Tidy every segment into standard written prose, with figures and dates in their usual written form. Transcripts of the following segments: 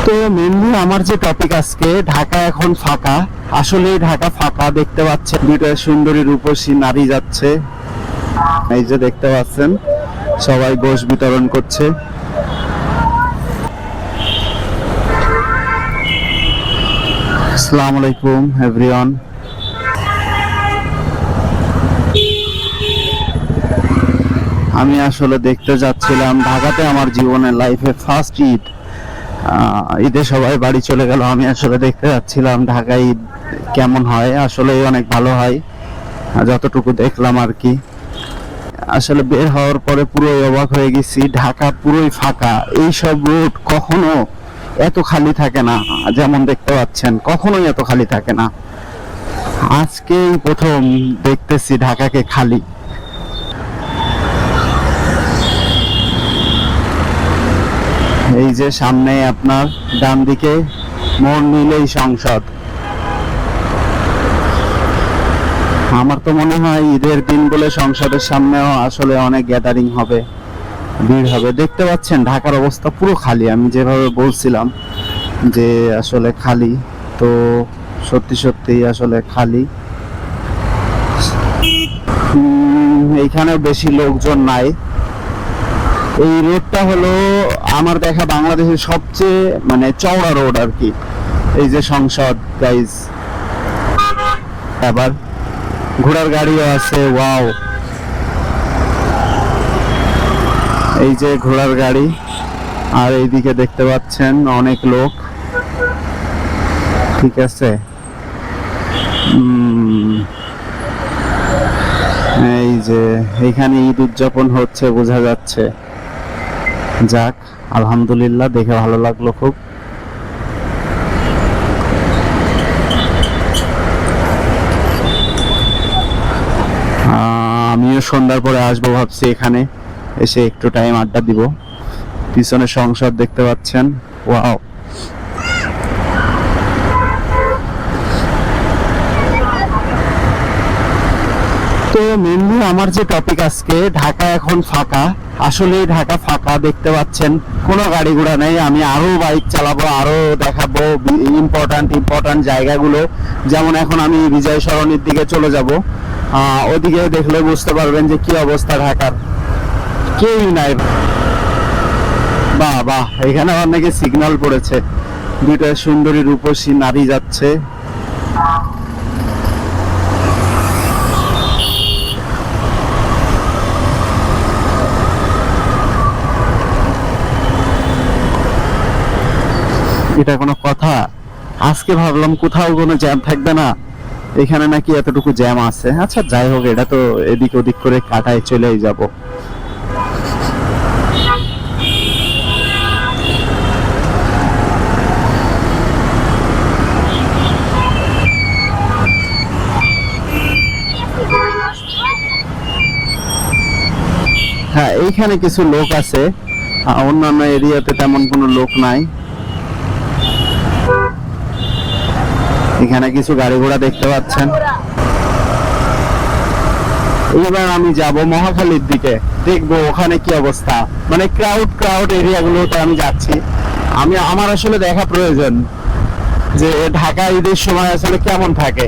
তো মেনলি আমার যে টপিক আজকে, ঢাকা এখন ফাঁকা। আসলে ঢাকা ফাঁকা, দেখতে পাচ্ছেন দুইটা সুন্দরী রূপসী নারী যাচ্ছে। এই যে দেখতে পাচ্ছেন সবাই গোশ বিতরণ করছে। আসসালামু আলাইকুম এভরিওয়ান। আমি আসলে দেখতে যাচ্ছিলাম ঢাকাতে, আমার জীবনের লাইফে ফার্স্ট ঈদ। ঈদে সবাই বাড়ি চলে গেল, আমি আসলে দেখতে যাচ্ছিলাম ঢাকায় ঈদ কেমন হয়। আসলে অনেক ভালো হয় যতটুকু দেখলাম আর কি। আসলে বের হওয়ার পরে পুরোই অবাক হয়ে গেছি, ঢাকা পুরোই ফাঁকা। এইসব রোড কখনো এত খালি থাকে না, যেমন দেখতে পাচ্ছেন কখনোই এত খালি থাকে না। আজকেই প্রথম দেখতেছি ঢাকাকে খালি। এই যে সামনে আপনার ডান দিকে মোড় নিলেই সংসদ। আমার তো মনে হয় ঈদের দিন বলে সংসদের সামনেও আসলে অনেক গ্যাদারিং হবে, ভিড় হবে। দেখতে পাচ্ছেন ঢাকার অবস্থা পুরো খালি। আমি যেভাবে বলছিলাম যে আসলে খালি, তো সত্যি সত্যি আসলে খালি। এইখানে বেশি লোকজন নাই। এই রোডটা হলো আমার দেখা বাংলাদেশের সবচেয়ে চওড়া রোড আর কি। এই যে সংসদ গাইজ, আবার ঘোড়ার গাড়িও আছে। ওয়াও, এই যে ঘোড়ার গাড়ি। আর এইদিকে দেখতে পাচ্ছেন অনেক লোক। ঠিক আছে, এই যে এইখানে ঈদ উদযাপন হচ্ছে বোঝা যাচ্ছে। যাক, আলহামদুলিল্লাহ, দেখে ভালো লাগলো খুব। আমিও সন্ধ্যার পরে আসবো ভাবছি, এখানে এসে একটু টাইম আড্ডা দিব। পিছনে সংসদ দেখতে পাচ্ছেন। ওয়াও, তো মেনলি আমার যে টপিক আজকে, ঢাকা এখন ফাঁকা। আসলে ঢাকা ফাঁকা, দেখতে পাচ্ছেন কোনো গাড়ি ঘোড়া নেই। আমি আরো বাইক চালাবো, আরো দেখাবো ইম্পর্টেন্ট জায়গাগুলো। যেমন এখন আমি বিজয় সরণির দিকে চলে যাব। ওদিকে দেখলে বুঝতে পারবেন যে কি অবস্থা ঢাকার, কেউই নাই। বাহ বাহ, এখানে অনেকে সিগন্যাল পড়েছে, দুইটা সুন্দরী রূপসী নারী যাচ্ছে। এটা কোনো কথা? আজকে ভাবলাম কোথাও কোনো জ্যাম থাকবে না, এখানে নাকি এতটুকু জ্যাম আছে। আচ্ছা যাই হোক, এটা তো এদিক ওদিক করে কাটায় চলেই যাব। হ্যাঁ, এইখানে কিছু লোক আছে, অন্যান্য এরিয়াতে তেমন কোনো লোক নাই। এখানে কিছু গাড়ি ঘোড়া দেখতে পাচ্ছেন। এবার আমি যাব মহাখালীর দিকে, দেখবো ওখানে কি অবস্থা। ক্রাউড এরিয়াগুলোতে আমি যাচ্ছি। আমার আসলে দেখা প্রয়োজন যে ঢাকা ঈদের সময় আসলে কেমন থাকে।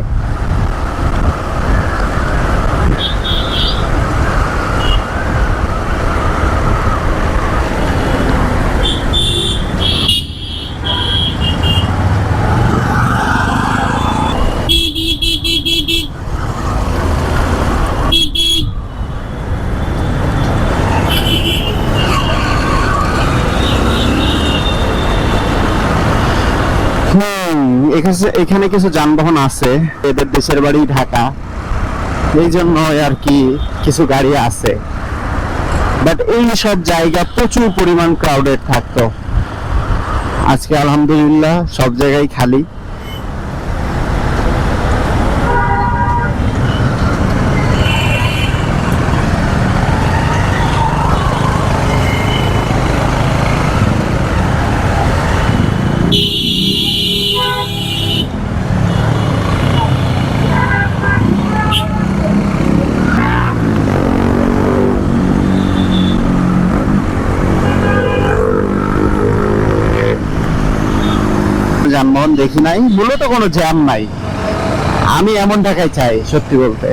এখানে কিছু যানবাহন আছে, এদের দেশের বাড়ি ঢাকা, এই জন্য আর কি কিছু গাড়ি আছে। বাট এই সব জায়গা প্রচুর পরিমাণ ক্রাউডেড থাকতো। আজকে আলহামদুলিল্লাহ সব জায়গায় খালি। যানবাহন দেখি নাই, মূলত কোনো জ্যাম নাই। আমি এমন ঢাকায় চাই সত্যি বলতে।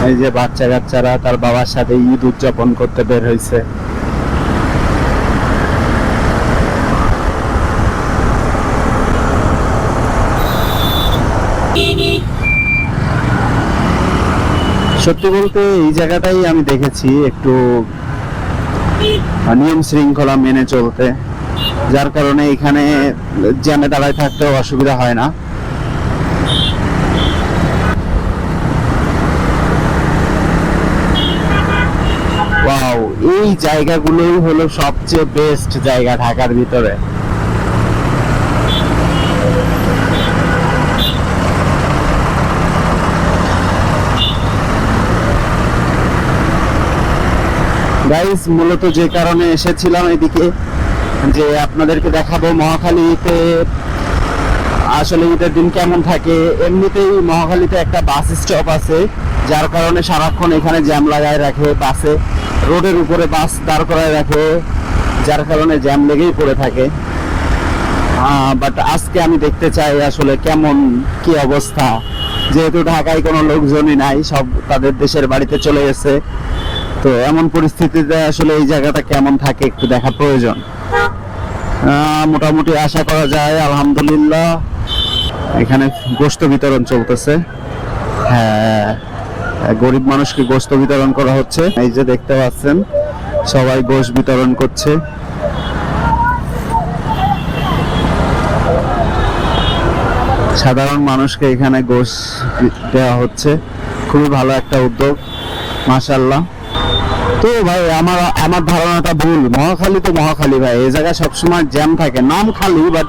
এই যে বাচ্চা কাচ্চারা তার বাবার সাথে ঈদ উদযাপন করতে বের হয়েছে। সত্যি বলতে এই জায়গাটাই আমি দেখেছি একটু নিয়ম শৃঙ্খলা মেনে চলতে, যার কারণে এখানে জ্যামে দাঁড়ায় থাকতেও অসুবিধা হয় না। ওয়াও, এই জায়গাগুলোই হলো সবচেয়ে বেস্ট জায়গা ঢাকার ভিতরে। গাইস, মূলত যে কারণে এসেছিলাম এদিকে, যে আপনাদেরকে দেখাবো মহাখালীতে আসলে ঈদের দিন কেমন থাকে। এমনিতেই মহাখালীতে একটা বাস স্টপ আছে, যার কারণে সারাক্ষণ এখানে জ্যাম লাগায় রাখে। বাসে রোডের উপরে বাস দাঁড় করায় রাখে, যার কারণে জ্যাম লেগেই পড়ে থাকে। বাট আজকে আমি দেখতে চাই আসলে কেমন কি অবস্থা, যেহেতু ঢাকায় কোনো লোকজনই নাই, সব তাদের দেশের বাড়িতে চলে গেছে। তো এমন পরিস্থিতিতে আসলে এই জায়গাটা কেমন থাকে একটু দেখা প্রয়োজন। মোটামুটি আশা করা যায় আলহামদুলিল্লাহ এখানে গোশত বিতরণ চলতেছে। হ্যাঁ, গরিব মানুষকে গোশত বিতরণ করা হচ্ছে। এই যে দেখতে পাচ্ছেন সবাই গোশত বিতরণ করছে। সাধারণ মানুষকে এখানে গোশত দেওয়া হচ্ছে। খুবই ভালো একটা উদ্যোগ, মাশাআল্লাহ। তো ভাই আমার ধারণাটা ভুল। মহাখালী তো মহাখালী ভাই, এই জায়গায় সবসময় জ্যাম থাকে। নাম খালি, বাট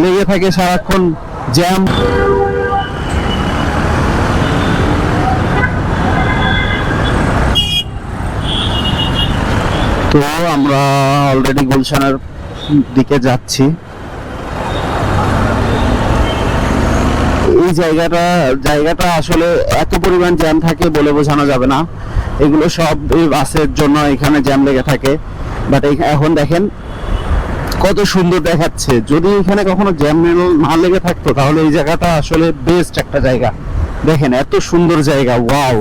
লেগে থাকে সারাক্ষণ জ্যাম। তো আমরা অলরেডি গুলশানের দিকে যাচ্ছি। এই জায়গাটা আসলে এত পরিমাণ জ্যাম থাকে বলে বোঝানো যাবে না। এগুলো সব এই বাসের জন্য এখানে জ্যাম লেগে থাকে। বাট এখন দেখেন কত সুন্দর দেখাচ্ছে। যদি এখানে কখনো জ্যাম না লেগে থাকতো তাহলে এই জায়গাটা আসলে বেস্ট একটা জায়গা। দেখেন এত সুন্দর জায়গা, ওয়াও।